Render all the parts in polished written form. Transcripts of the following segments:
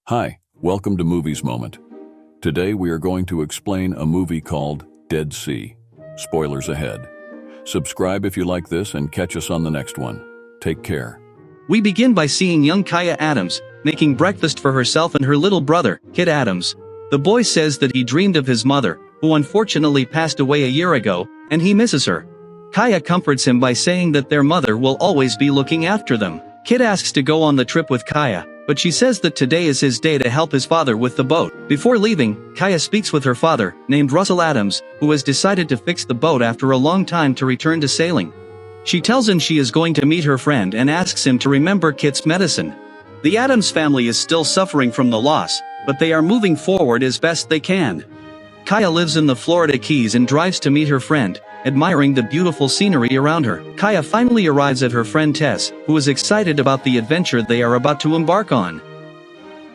Hi, welcome to Movies Moment. Today we are going to explain a movie called Dead Sea. Spoilers ahead. Subscribe if you like this and catch us on the next one. Take care. We begin by seeing young Kaya Adams making breakfast for herself and her little brother, Kid Adams. The boy says that he dreamed of his mother, who unfortunately passed away a year ago, and he misses her. Kaya comforts him by saying that their mother will always be looking after them. Kid asks to go on the trip with Kaya, but she says that today is his day to help his father with the boat. Before leaving, Kaya speaks with her father, named Russell Adams, who has decided to fix the boat after a long time to return to sailing. She tells him she is going to meet her friend and asks him to remember Kit's medicine. The Adams family is still suffering from the loss, but they are moving forward as best they can. Kaya lives in the Florida Keys and drives to meet her friend, admiring the beautiful scenery around her. Kaya finally arrives at her friend Tess, who is excited about the adventure they are about to embark on.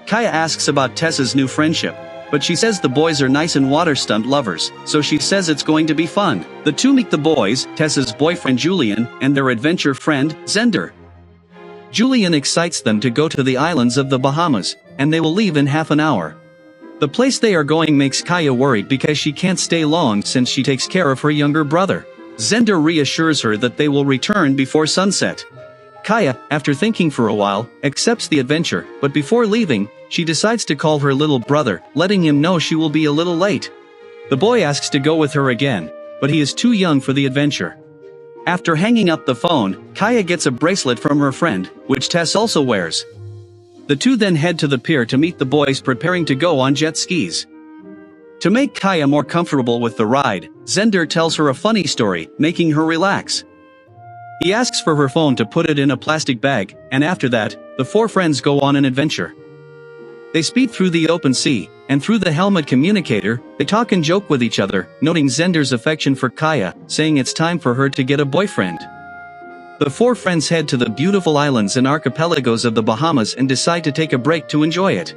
Kaya asks about Tess's new friendship, but she says the boys are nice and water stunt lovers, so she says it's going to be fun. The two meet the boys, Tess's boyfriend Julian, and their adventure friend, Zender. Julian excites them to go to the islands of the Bahamas, and they will leave in half an hour. The place they are going makes Kaya worried because she can't stay long since she takes care of her younger brother. Zender reassures her that they will return before sunset. Kaya, after thinking for a while, accepts the adventure, but before leaving, she decides to call her little brother, letting him know she will be a little late. The boy asks to go with her again, but he is too young for the adventure. After hanging up the phone, Kaya gets a bracelet from her friend, which Tess also wears. The two then head to the pier to meet the boys preparing to go on jet skis. To make Kaya more comfortable with the ride, Zender tells her a funny story, making her relax. He asks for her phone to put it in a plastic bag, and after that, the four friends go on an adventure. They speed through the open sea, and through the helmet communicator, they talk and joke with each other, noting Zender's affection for Kaya, saying it's time for her to get a boyfriend. The four friends head to the beautiful islands and archipelagos of the Bahamas and decide to take a break to enjoy it.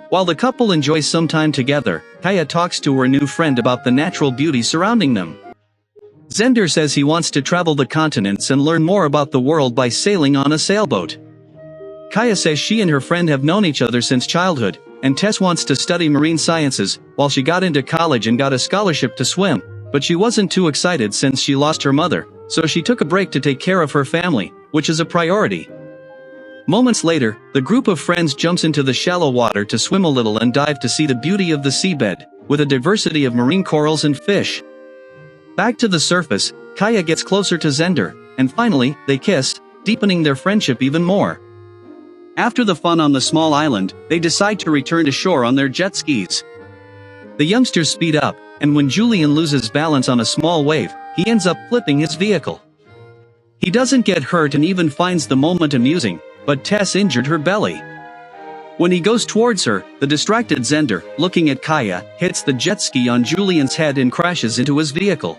While the couple enjoys some time together, Kaya talks to her new friend about the natural beauty surrounding them. Zender says he wants to travel the continents and learn more about the world by sailing on a sailboat. Kaya says she and her friend have known each other since childhood, and Tess wants to study marine sciences, while she got into college and got a scholarship to swim, but she wasn't too excited since she lost her mother, so she took a break to take care of her family, which is a priority. Moments later, the group of friends jumps into the shallow water to swim a little and dive to see the beauty of the seabed, with a diversity of marine corals and fish. Back to the surface, Kaya gets closer to Zender, and finally, they kiss, deepening their friendship even more. After the fun on the small island, they decide to return to shore on their jet skis. The youngsters speed up, and when Julian loses balance on a small wave, he ends up flipping his vehicle. He doesn't get hurt and even finds the moment amusing, but Tess injured her belly. When he goes towards her, the distracted Zender, looking at Kaya, hits the jet ski on Julian's head and crashes into his vehicle.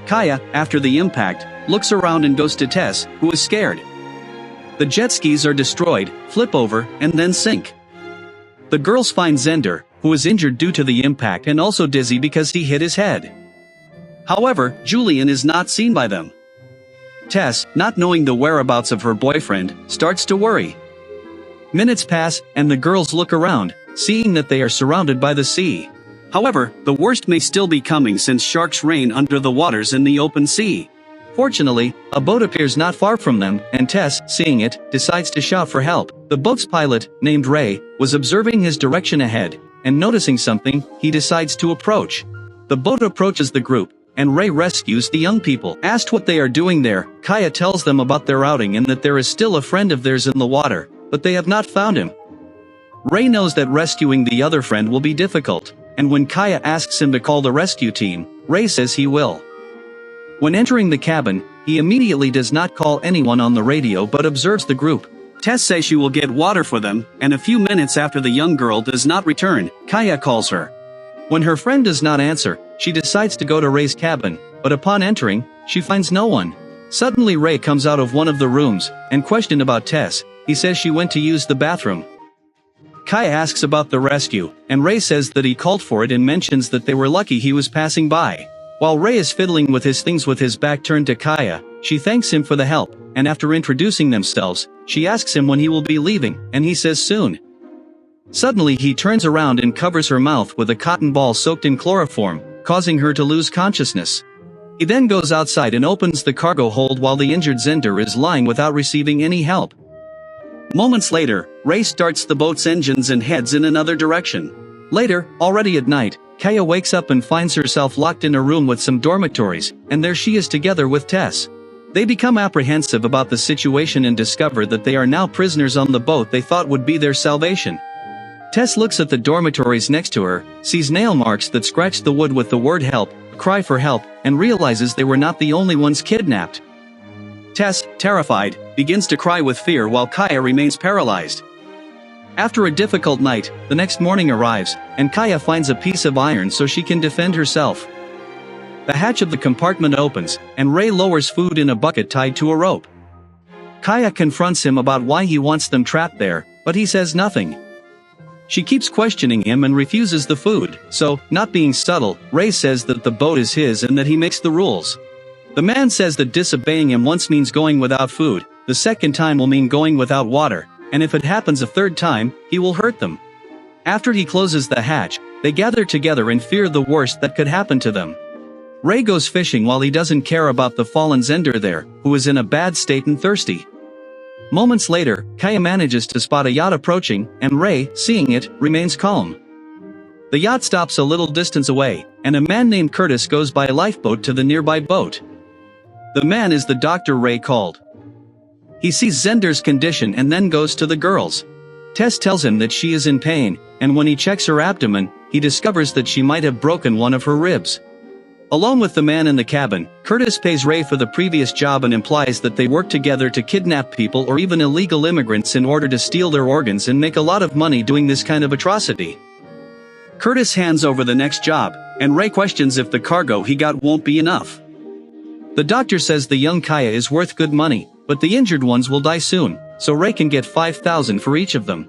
Kaya, after the impact, looks around and goes to Tess, who is scared. The jet skis are destroyed, flip over, and then sink. The girls find Zender, who is injured due to the impact and also dizzy because he hit his head. However, Julian is not seen by them. Tess, not knowing the whereabouts of her boyfriend, starts to worry. Minutes pass, and the girls look around, seeing that they are surrounded by the sea. However, the worst may still be coming since sharks reign under the waters in the open sea. Fortunately, a boat appears not far from them, and Tess, seeing it, decides to shout for help. The boat's pilot, named Ray, was observing his direction ahead, and noticing something, he decides to approach. The boat approaches the group, and Ray rescues the young people. Asked what they are doing there, Kaya tells them about their outing and that there is still a friend of theirs in the water, but they have not found him. Ray knows that rescuing the other friend will be difficult, and when Kaya asks him to call the rescue team, Ray says he will. When entering the cabin, he immediately does not call anyone on the radio but observes the group. Tess says she will get water for them, and a few minutes after the young girl does not return, Kaya calls her. When her friend does not answer, she decides to go to Ray's cabin, but upon entering, she finds no one. Suddenly Ray comes out of one of the rooms, and questioned about Tess, he says she went to use the bathroom. Kaya asks about the rescue, and Ray says that he called for it and mentions that they were lucky he was passing by. While Ray is fiddling with his things with his back turned to Kaya, she thanks him for the help, and after introducing themselves, she asks him when he will be leaving, and he says soon. Suddenly he turns around and covers her mouth with a cotton ball soaked in chloroform, causing her to lose consciousness. He then goes outside and opens the cargo hold while the injured Zender is lying without receiving any help. Moments later, Ray starts the boat's engines and heads in another direction. Later, already at night, Kaya wakes up and finds herself locked in a room with some dormitories, and there she is together with Tess. They become apprehensive about the situation and discover that they are now prisoners on the boat they thought would be their salvation. Tess looks at the dormitories next to her, sees nail marks that scratch the wood with the word help, cry for help, and realizes they were not the only ones kidnapped. Tess, terrified, begins to cry with fear while Kaya remains paralyzed. After a difficult night, the next morning arrives, and Kaya finds a piece of iron so she can defend herself. The hatch of the compartment opens, and Ray lowers food in a bucket tied to a rope. Kaya confronts him about why he wants them trapped there, but he says nothing. She keeps questioning him and refuses the food, so, not being subtle, Ray says that the boat is his and that he makes the rules. The man says that disobeying him once means going without food, the second time will mean going without water, and if it happens a third time, he will hurt them. After he closes the hatch, they gather together and fear the worst that could happen to them. Ray goes fishing while he doesn't care about the fallen Zender there, who is in a bad state and thirsty. Moments later, Kaya manages to spot a yacht approaching, and Ray, seeing it, remains calm. The yacht stops a little distance away, and a man named Curtis goes by a lifeboat to the nearby boat. The man is the doctor Ray called. He sees Zender's condition and then goes to the girls. Tess tells him that she is in pain, and when he checks her abdomen, he discovers that she might have broken one of her ribs. Along with the man in the cabin, Curtis pays Ray for the previous job and implies that they work together to kidnap people or even illegal immigrants in order to steal their organs and make a lot of money doing this kind of atrocity. Curtis hands over the next job, and Ray questions if the cargo he got won't be enough. The doctor says the young Kaya is worth good money, but the injured ones will die soon, so Ray can get $5,000 for each of them.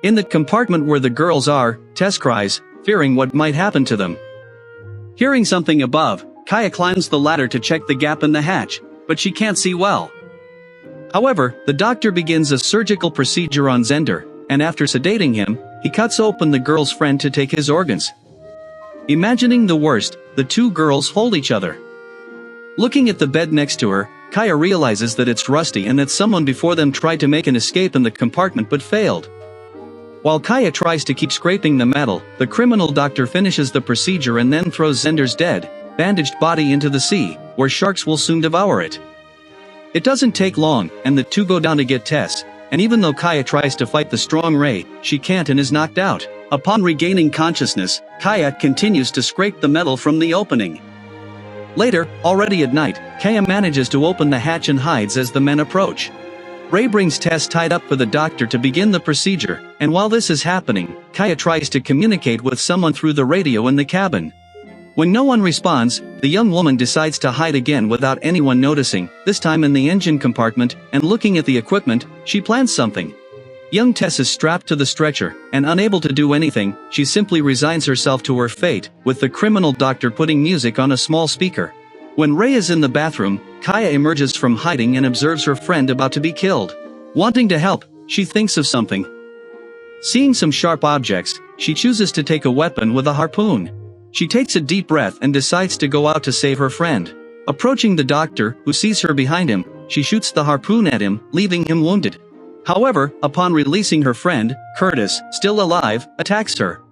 In the compartment where the girls are, Tess cries, fearing what might happen to them. Hearing something above, Kaya climbs the ladder to check the gap in the hatch, but she can't see well. However, the doctor begins a surgical procedure on Zender, and after sedating him, he cuts open the girl's friend to take his organs. Imagining the worst, the two girls hold each other. Looking at the bed next to her, Kaya realizes that it's rusty and that someone before them tried to make an escape in the compartment but failed. While Kaya tries to keep scraping the metal, the criminal doctor finishes the procedure and then throws Zender's dead, bandaged body into the sea, where sharks will soon devour it. It doesn't take long, and the two go down to get Tess, and even though Kaya tries to fight the strong Ray, she can't and is knocked out. Upon regaining consciousness, Kaya continues to scrape the metal from the opening. Later, already at night, Kaya manages to open the hatch and hides as the men approach. Ray brings Tess tied up for the doctor to begin the procedure, and while this is happening, Kaya tries to communicate with someone through the radio in the cabin. When no one responds, the young woman decides to hide again without anyone noticing, this time in the engine compartment, and looking at the equipment, she plans something. Young Tess is strapped to the stretcher, and unable to do anything, she simply resigns herself to her fate, with the criminal doctor putting music on a small speaker. When Ray is in the bathroom, Kaya emerges from hiding and observes her friend about to be killed. Wanting to help, she thinks of something. Seeing some sharp objects, she chooses to take a weapon with a harpoon. She takes a deep breath and decides to go out to save her friend. Approaching the doctor, who sees her behind him, she shoots the harpoon at him, leaving him wounded. However, upon releasing her friend, Curtis, still alive, attacks her.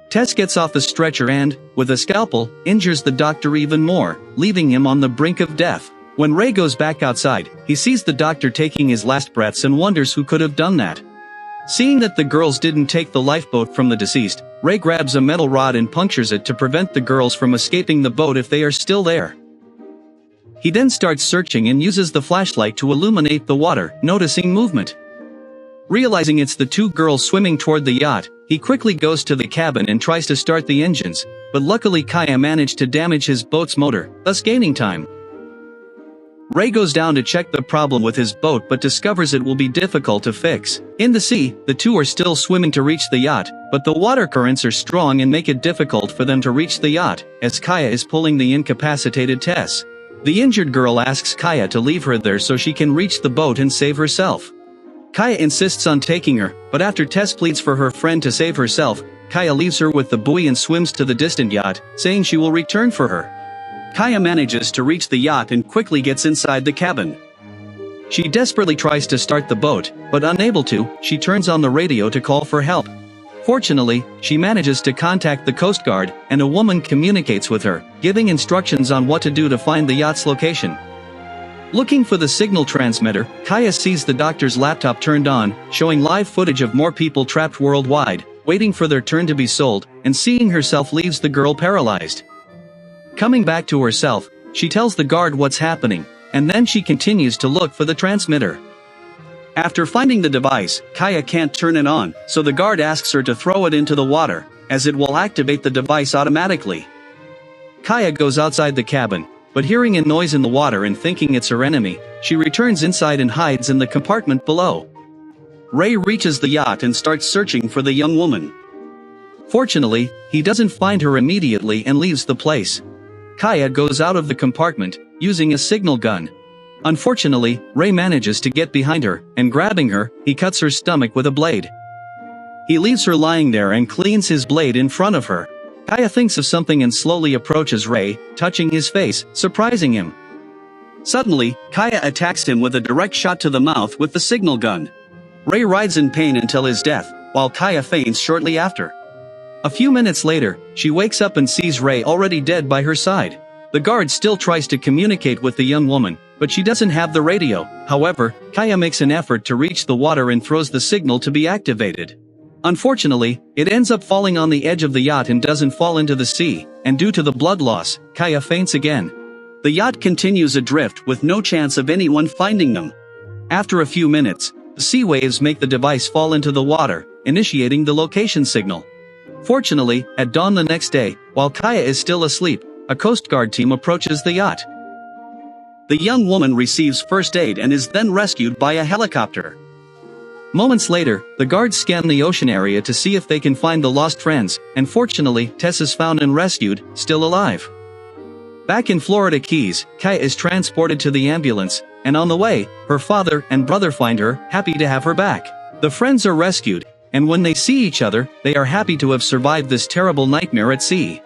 Tess gets off the stretcher and, with a scalpel, injures the doctor even more, leaving him on the brink of death. When Ray goes back outside, he sees the doctor taking his last breaths and wonders who could have done that. Seeing that the girls didn't take the lifeboat from the deceased, Ray grabs a metal rod and punctures it to prevent the girls from escaping the boat if they are still there. He then starts searching and uses the flashlight to illuminate the water, noticing movement. Realizing it's the two girls swimming toward the yacht, he quickly goes to the cabin and tries to start the engines, but luckily Kaya managed to damage his boat's motor, thus gaining time. Ray goes down to check the problem with his boat but discovers it will be difficult to fix. In the sea, the two are still swimming to reach the yacht, but the water currents are strong and make it difficult for them to reach the yacht, as Kaya is pulling the incapacitated Tess. The injured girl asks Kaya to leave her there so she can reach the boat and save herself. Kaya insists on taking her, but after Tess pleads for her friend to save herself, Kaya leaves her with the buoy and swims to the distant yacht, saying she will return for her. Kaya manages to reach the yacht and quickly gets inside the cabin. She desperately tries to start the boat, but unable to, she turns on the radio to call for help. Fortunately, she manages to contact the Coast Guard, and a woman communicates with her, giving instructions on what to do to find the yacht's location. Looking for the signal transmitter, Kaya sees the doctor's laptop turned on, showing live footage of more people trapped worldwide, waiting for their turn to be sold, and seeing herself leaves the girl paralyzed. Coming back to herself, she tells the guard what's happening, and then she continues to look for the transmitter. After finding the device, Kaya can't turn it on, so the guard asks her to throw it into the water, as it will activate the device automatically. Kaya goes outside the cabin, but hearing a noise in the water and thinking it's her enemy, she returns inside and hides in the compartment below. Ray reaches the yacht and starts searching for the young woman. Fortunately, he doesn't find her immediately and leaves the place. Kaya goes out of the compartment, using a signal gun. Unfortunately, Ray manages to get behind her, and grabbing her, he cuts her stomach with a blade. He leaves her lying there and cleans his blade in front of her. Kaya thinks of something and slowly approaches Ray, touching his face, surprising him. Suddenly, Kaya attacks him with a direct shot to the mouth with the signal gun. Ray writhes in pain until his death, while Kaya faints shortly after. A few minutes later, she wakes up and sees Ray already dead by her side. The guard still tries to communicate with the young woman, but she doesn't have the radio. However, Kaya makes an effort to reach the water and throws the signal to be activated. Unfortunately, it ends up falling on the edge of the yacht and doesn't fall into the sea, and due to the blood loss, Kaya faints again. The yacht continues adrift with no chance of anyone finding them. After a few minutes, the sea waves make the device fall into the water, initiating the location signal. Fortunately, at dawn the next day, while Kaya is still asleep, a Coast Guard team approaches the yacht. The young woman receives first aid and is then rescued by a helicopter. Moments later, the guards scan the ocean area to see if they can find the lost friends, and fortunately, Tess is found and rescued, still alive. Back in Florida Keys, Kaya is transported to the ambulance, and on the way, her father and brother find her, happy to have her back. The friends are rescued, and when they see each other, they are happy to have survived this terrible nightmare at sea.